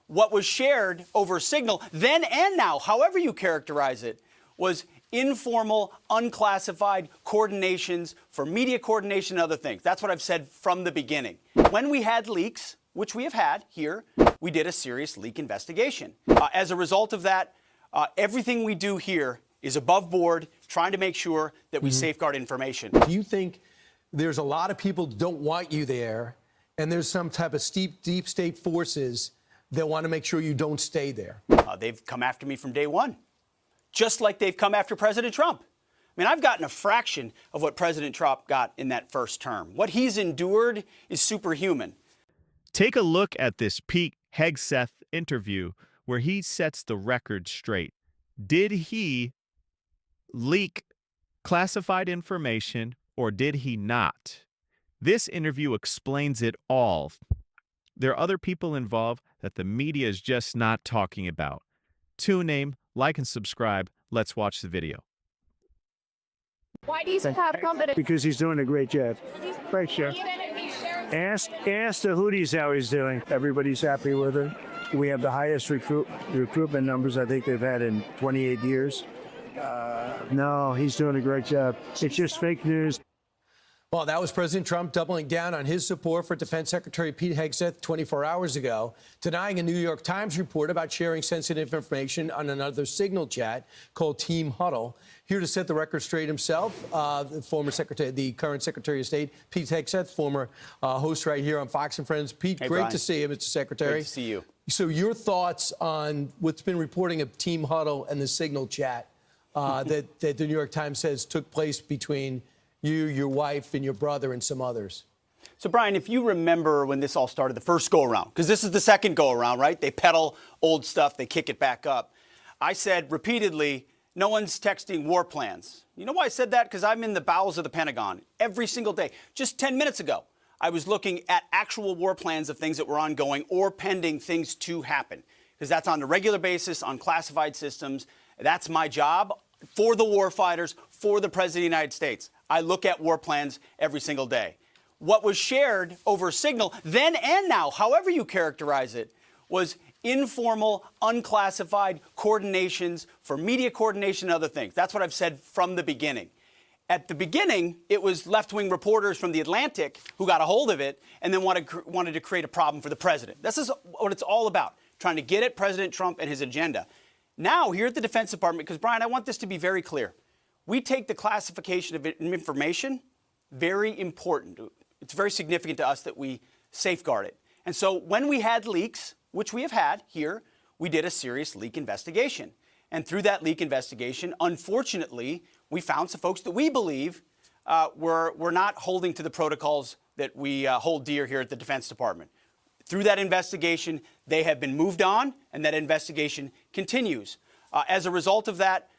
What was shared over Signal, then and now, however you characterize it, was informal, unclassified coordinations for media coordination and other things. That's what I've said from the beginning. When we had leaks, which we have had here, we did a serious leak investigation. As a result of that, everything we do here is above board, trying to make sure that we safeguard information. Do you think there's a lot of people who don't want you there, and there's some type of deep state forces that want to make sure you don't stay there? They've come after me from day one, just like they've come after President Trump. I mean, I've gotten a fraction of what President Trump got in that first term. What he's endured is superhuman. Take a look at this Pete Hegseth interview where he sets the record straight. Did he leak classified information or did he not? This interview explains it all. There are other people involved that the media is just not talking about. Tune in, like and subscribe. Let's watch the video. Why do you have confidence? Because he's doing a great job. Great job. Ask the Houthis how he's doing. Everybody's happy with him. We have the highest recruitment numbers I think they've had in 28 years. No, he's doing a great job. It's just fake news. Well, that was President Trump doubling down on his support for Defense Secretary Pete Hegseth 24 hours ago, denying a New York Times report about sharing sensitive information on another Signal chat called Team Huddle. Here to set the record straight himself, the current Secretary of State, Pete Hegseth, former host right here on Fox and Friends. Pete, hey, great Brian. To see you, Mr. Secretary. Great to see you. So your thoughts on what's been reporting of Team Huddle and the Signal chat that the New York Times says took place between you, your wife, and your brother, and some others? So, Brian, if you remember when this all started, the first go-around, because this is the second go-around, right? They peddle old stuff, they kick it back up. I said repeatedly, no one's texting war plans. You know why I said that? Because I'm in the bowels of the Pentagon every single day. Just 10 minutes ago, I was looking at actual war plans of things that were ongoing or pending things to happen, because that's on a regular basis on classified systems. That's my job for the war fighters, for the President of the United States. I look at war plans every single day. What was shared over Signal, then and now, however you characterize it, was informal, unclassified coordinations for media coordination and other things. That's what I've said from the beginning. At the beginning, it was left-wing reporters from The Atlantic who got a hold of it and then wanted to create a problem for the president. This is what it's all about, trying to get at President Trump and his agenda. Now, here at the Defense Department, because, Brian, I want this to be very clear, we take the classification of information very important. It's very significant to us that we safeguard it. And so when we had leaks, which we have had here, we did a serious leak investigation. And through that leak investigation, unfortunately, we found some folks that we believe were not holding to the protocols that we hold dear here at the Defense Department. Through that investigation, they have been moved on, and that investigation continues. As a result of that,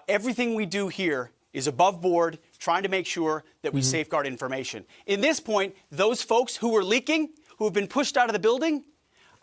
everything we do here is above board, trying to make sure that we safeguard information. In this point, those folks who were leaking, who have been pushed out of the building,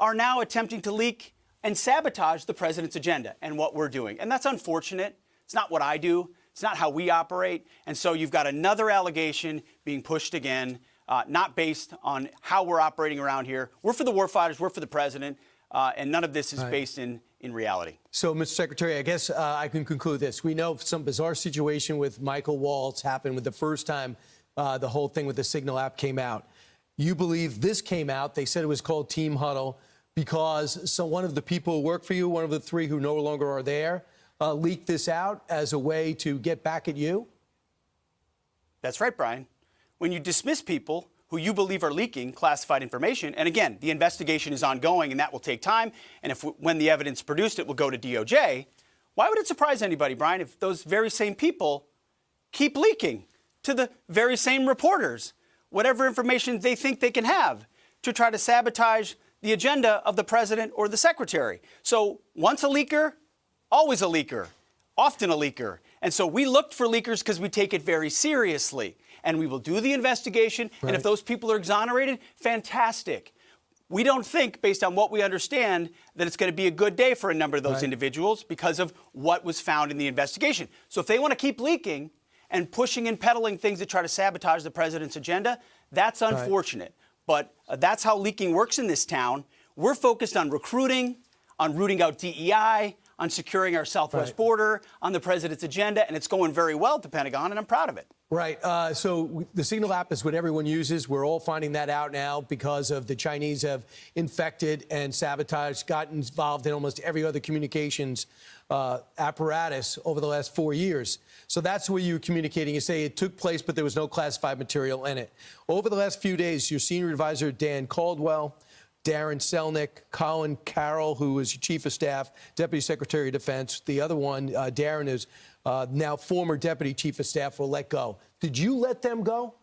are now attempting to leak and sabotage the president's agenda and what we're doing. And that's unfortunate. It's not what I do. It's not how we operate. And so you've got another allegation being pushed again, not based on how we're operating around here. We're for the warfighters. We're for the president. And none of this is based in reality. So, Mr. Secretary, I guess I can conclude this. We know some bizarre situation with Michael Waltz happened with the first time the whole thing with the Signal app came out. You believe this came out, they said it was called Team Huddle, because one of the people who work for you, one of the three who no longer are there, leaked this out as a way to get back at you? That's right, Brian. When you dismiss people who you believe are leaking classified information, and again, the investigation is ongoing and that will take time, and when the evidence is produced, it will go to DOJ, why would it surprise anybody, Brian, if those very same people keep leaking to the very same reporters whatever information they think they can have to try to sabotage the agenda of the president or the secretary? So once a leaker, always a leaker, often a leaker. And so we looked for leakers because we take it very seriously. And we will do the investigation. Right. And if those people are exonerated, fantastic. We don't think, based on what we understand, that it's going to be a good day for a number of those individuals because of what was found in the investigation. So if they want to keep leaking and pushing and peddling things that try to sabotage the president's agenda, that's unfortunate. But that's how leaking works in this town. We're focused on recruiting, on rooting out DEI, on securing our southwest border, on the president's agenda, and it's going very well at the Pentagon, and I'm proud of it. Right. So the Signal app is what everyone uses. We're all finding that out now because of the Chinese have infected and sabotaged, gotten involved in almost every other communications apparatus over the last 4 years. So that's where you're communicating. You say it took place, but there was no classified material in it. Over the last few days, your senior advisor, Dan Caldwell, Darren Selnick, Colin Carroll, who is your chief of staff, Deputy Secretary of Defense. The other one, Darren, is now former Deputy Chief of Staff, were let go. Did you let them go?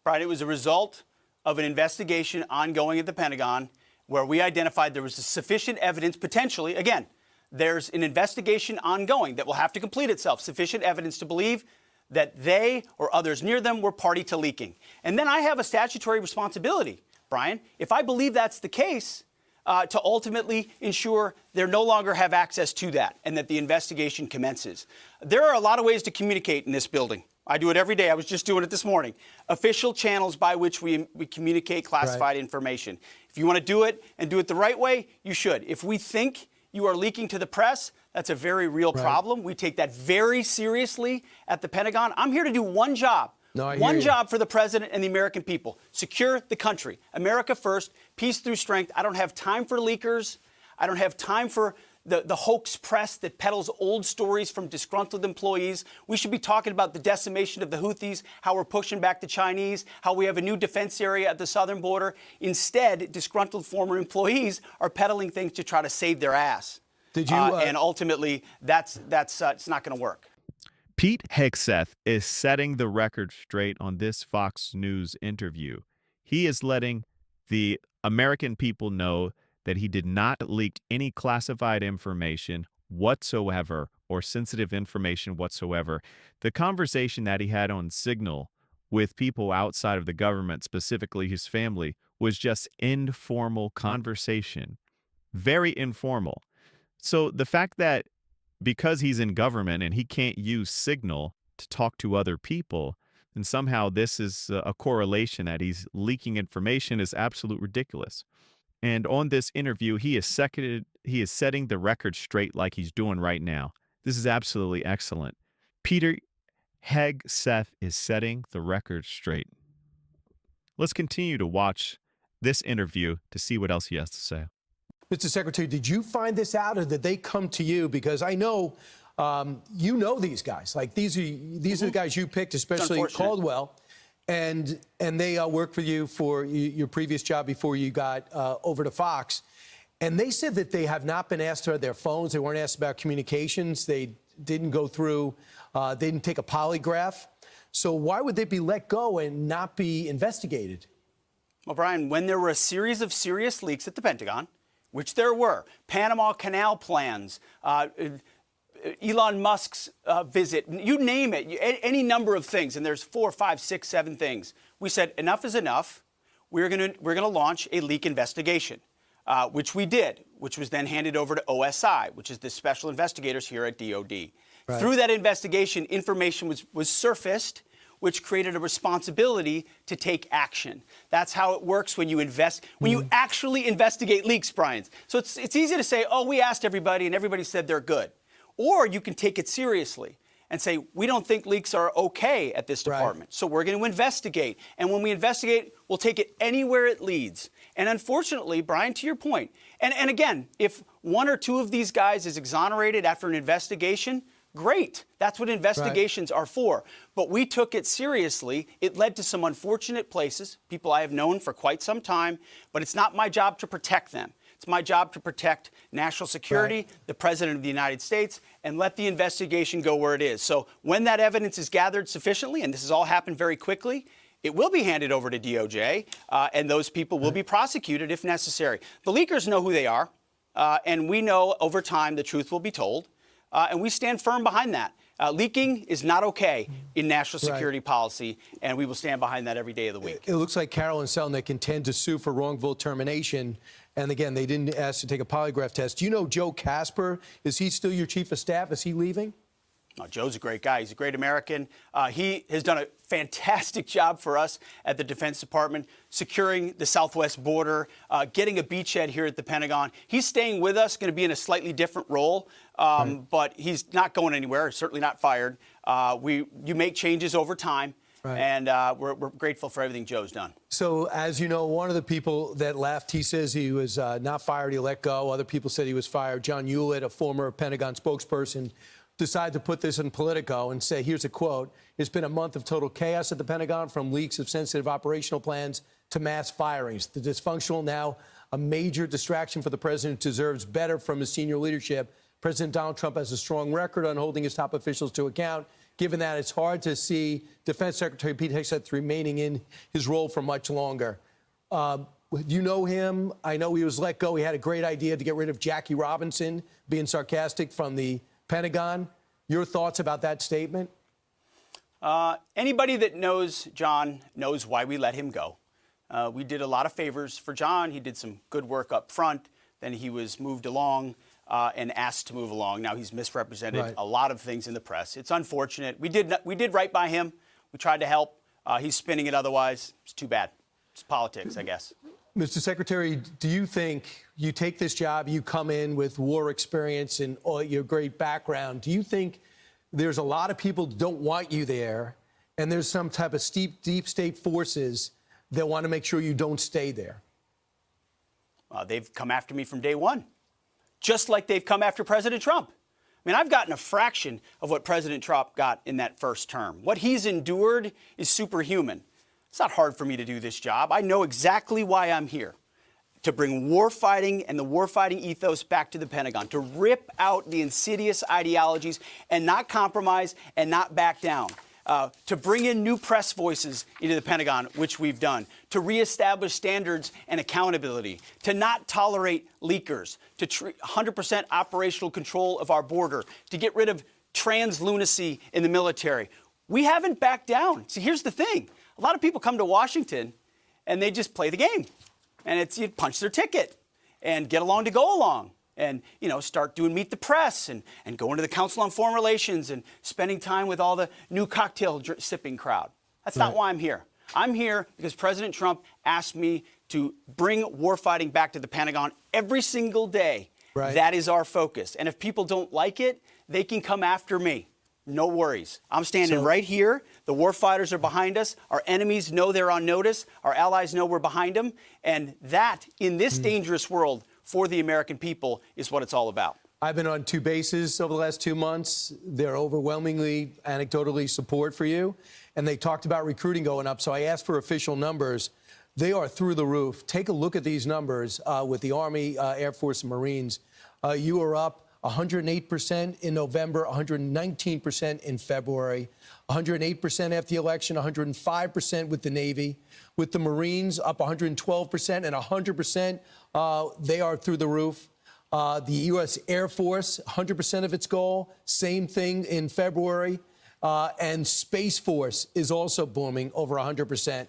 Brian, it was a result of an investigation ongoing at the Pentagon where we identified there was sufficient evidence, potentially, again, there's an investigation ongoing that will have to complete itself, sufficient evidence to believe that they or others near them were party to leaking. And then I have a statutory responsibility, Brian, if I believe that's the case, to ultimately ensure they no longer have access to that and that the investigation commences. There are a lot of ways to communicate in this building. I do it every day. I was just doing it this morning. Official channels by which we communicate classified information. If you want to do it and do it the right way, you should. If we think you are leaking to the press, that's a very real problem. We take that very seriously at the Pentagon. I'm here to do one job. One job for the president and the American people. Secure the country. America first, peace through strength. I don't have time for leakers. I don't have time for the hoax press that peddles old stories from disgruntled employees. We should be talking about the decimation of the Houthis, how we're pushing back the Chinese, how we have a new defense area at the southern border. Instead, disgruntled former employees are peddling things to try to save their ass. Did you? And ultimately, that's it's not going to work. Pete Hegseth is setting the record straight on this Fox News interview. He is letting the American people know that he did not leak any classified information whatsoever or sensitive information whatsoever. The conversation that he had on Signal with people outside of the government, specifically his family, was just informal conversation. Very informal. So the fact that because he's in government and he can't use Signal to talk to other people, and somehow this is a correlation that he's leaking information is absolute ridiculous. And on this interview, he is setting the record straight like he's doing right now. This is absolutely excellent. Peter Hegseth is setting the record straight. Let's continue to watch this interview to see what else he has to say. Mr. Secretary, did you find this out, or did they come to you? Because I know you know these guys. Like these are the guys you picked, especially Caldwell, and they worked for you for your previous job before you got over to Fox. And they said that they have not been asked to their phones. They weren't asked about communications. They didn't go through. They didn't take a polygraph. So why would they be let go and not be investigated? Well, Brian, when there were a series of serious leaks at the Pentagon, which there were, Panama Canal plans, Elon Musk's visit, you name it, any number of things, and there's 4, 5, 6, 7 things. We said enough is enough. We're gonna launch a leak investigation, which we did, which was then handed over to OSI, which is the special investigators here at DOD. Right. Through that investigation, information was surfaced, which created a responsibility to take action. That's how it works when you you actually investigate leaks, Brian. So it's easy to say, oh, we asked everybody and everybody said they're good. Or you can take it seriously and say, we don't think leaks are okay at this department. So we're going to investigate. And when we investigate, we'll take it anywhere it leads. And unfortunately, Brian, to your point, and again, if 1 or 2 of these guys is exonerated after an investigation, great. That's what investigations are for. But we took it seriously. It led to some unfortunate places, people I have known for quite some time, but it's not my job to protect them. It's my job to protect national security, the President of the United States, and let the investigation go where it is. So when that evidence is gathered sufficiently, and this has all happened very quickly, it will be handed over to DOJ, and those people will be prosecuted if necessary. The leakers know who they are, and we know over time the truth will be told. And we stand firm behind that. Leaking is not okay in national security policy, and we will stand behind that every day of the week. It looks like Carroll and Selnick intend to sue for wrongful termination. And again, they didn't ask to take a polygraph test. Do you know Joe Casper? Is he still your chief of staff? Is he leaving? Oh, Joe's a great guy. He's a great American. He has done a fantastic job for us at the Defense Department, securing the southwest border, getting a beachhead here at the Pentagon. He's staying with us, going to be in a slightly different role, but he's not going anywhere, certainly not fired. You make changes over time, and we're grateful for everything Joe's done. So, as you know, one of the people that left, he says he was not fired, he let go. Other people said he was fired. John Hewlett, a former Pentagon spokesperson, decided to put this in Politico and say, here's a quote, "It's been a month of total chaos at the Pentagon, from leaks of sensitive operational plans to mass firings. The dysfunctional, now a major distraction for the president, deserves better from his senior leadership. President Donald Trump has a strong record on holding his top officials to account. Given that, it's hard to see Defense Secretary Pete Hegseth remaining in his role for much longer." You know him. I know he was let go. He had a great idea to get rid of Jackie Robinson, being sarcastic, from the Pentagon. Your thoughts about that statement? Anybody that knows John knows why we let him go. We did a lot of favors for John. He did some good work up front. Then he was moved along and asked to move along. Now he's misrepresented a lot of things in the press. It's unfortunate. We did right by him. We tried to help. He's spinning it otherwise. It's too bad. It's politics, I guess. Mr. Secretary, do you think you take this job, you come in with war experience and all your great background, do you think there's a lot of people who don't want you there, and there's some type of deep state forces that want to make sure you don't stay there? They've come after me from day one, just like they've come after President Trump. I mean, I've gotten a fraction of what President Trump got in that first term. What he's endured is superhuman. It's not hard for me to do this job. I know exactly why I'm here: to bring warfighting and the warfighting ethos back to the Pentagon, to rip out the insidious ideologies and not compromise and not back down, to bring in new press voices into the Pentagon, which we've done, to reestablish standards and accountability, to not tolerate leakers, to 100% operational control of our border, to get rid of trans lunacy in the military. We haven't backed down. See, here's the thing. A lot of people come to Washington and they just play the game. And it's, you punch their ticket and get along to go along and, start doing Meet the Press and going to the Council on Foreign Relations and spending time with all the new cocktail sipping crowd. That's not why I'm here. I'm here because President Trump asked me to bring warfighting back to the Pentagon every single day. That is our focus. And if people don't like it, they can come after me. No worries. I'm standing right here. The warfighters are behind us. Our enemies know they're on notice. Our allies know we're behind them. And that, in this dangerous world, for the American people, is what it's all about. I've been on 2 bases over the last 2 months. They're overwhelmingly, anecdotally support for you. And they talked about recruiting going up. So I asked for official numbers. They are through the roof. Take a look at these numbers with the Army, Air Force, and Marines. You are up 108% in November, 119% in February, 108% after the election, 105% with the Navy. With the Marines, up 112% and 100%. They are through the roof. The U.S. Air Force, 100% of its goal. Same thing in February. And Space Force is also booming, over 100%.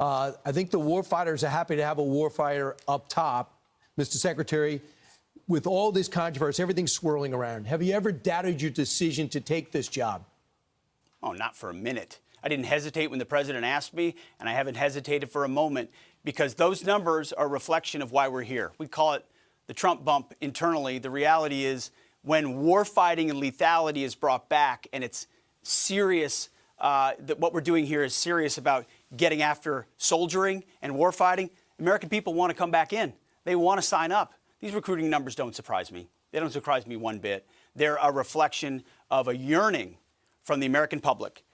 I think the warfighters are happy to have a warfighter up top. Mr. Secretary, with all this controversy, everything swirling around, have you ever doubted your decision to take this job? Oh, not for a minute. I didn't hesitate when the president asked me, and I haven't hesitated for a moment, because those numbers are a reflection of why we're here. We call it the Trump bump internally. The reality is, when warfighting and lethality is brought back, and it's serious, that what we're doing here is serious about getting after soldiering and warfighting, American people want to come back in. They want to sign up. These recruiting numbers don't surprise me. They don't surprise me one bit. They're a reflection of a yearning from the American public,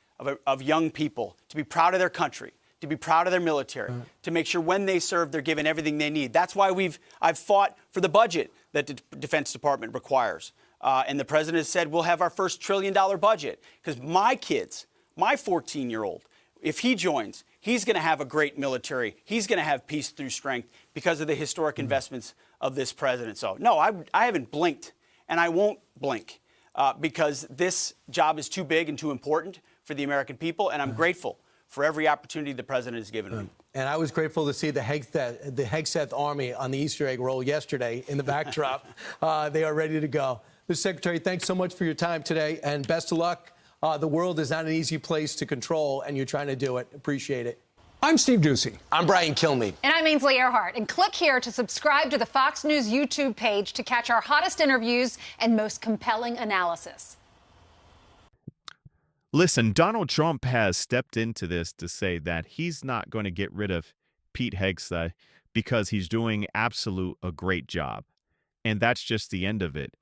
of young people, to be proud of their country, to be proud of their military, to make sure when they serve, they're given everything they need. That's why I've fought for the budget that the Defense Department requires. And the president has said we'll have our first $1 trillion budget, because my kids, my 14-year-old, if he joins, he's going to have a great military. He's going to have peace through strength because of the historic investments of this president. So, no, I haven't blinked, and I won't blink, because this job is too big and too important for the American people, and I'm grateful for every opportunity the president has given me. And I was grateful to see the Hegseth Army on the Easter egg roll yesterday in the backdrop. They are ready to go. Mr. Secretary, thanks so much for your time today, and best of luck. The world is not an easy place to control, and you're trying to do it. Appreciate it. I'm Steve Doocy. I'm Brian Kilmeade. And I'm Ainsley Earhart. And click here to subscribe to the Fox News YouTube page to catch our hottest interviews and most compelling analysis. Listen, Donald Trump has stepped into this to say that he's not going to get rid of Pete Hegseth because he's doing a great job. And that's just the end of it.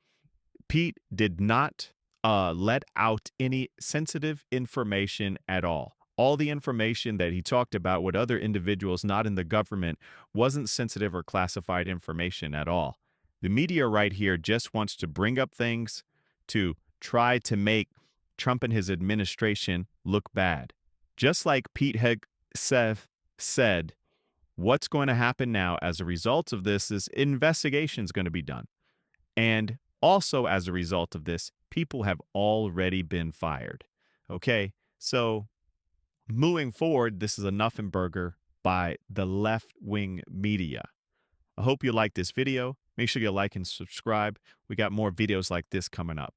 Pete did not let out any sensitive information at all. All the information that he talked about with other individuals not in the government wasn't sensitive or classified information at all. The media right here just wants to bring up things to try to make Trump and his administration look bad. Just like Pete Hegseth said, what's going to happen now as a result of this is investigation's going to be done. And also as a result of this, people have already been fired. Okay, so moving forward, this is a nothing burger by the left-wing media. I hope you like this video. Make sure you like and subscribe. We got more videos like this coming up.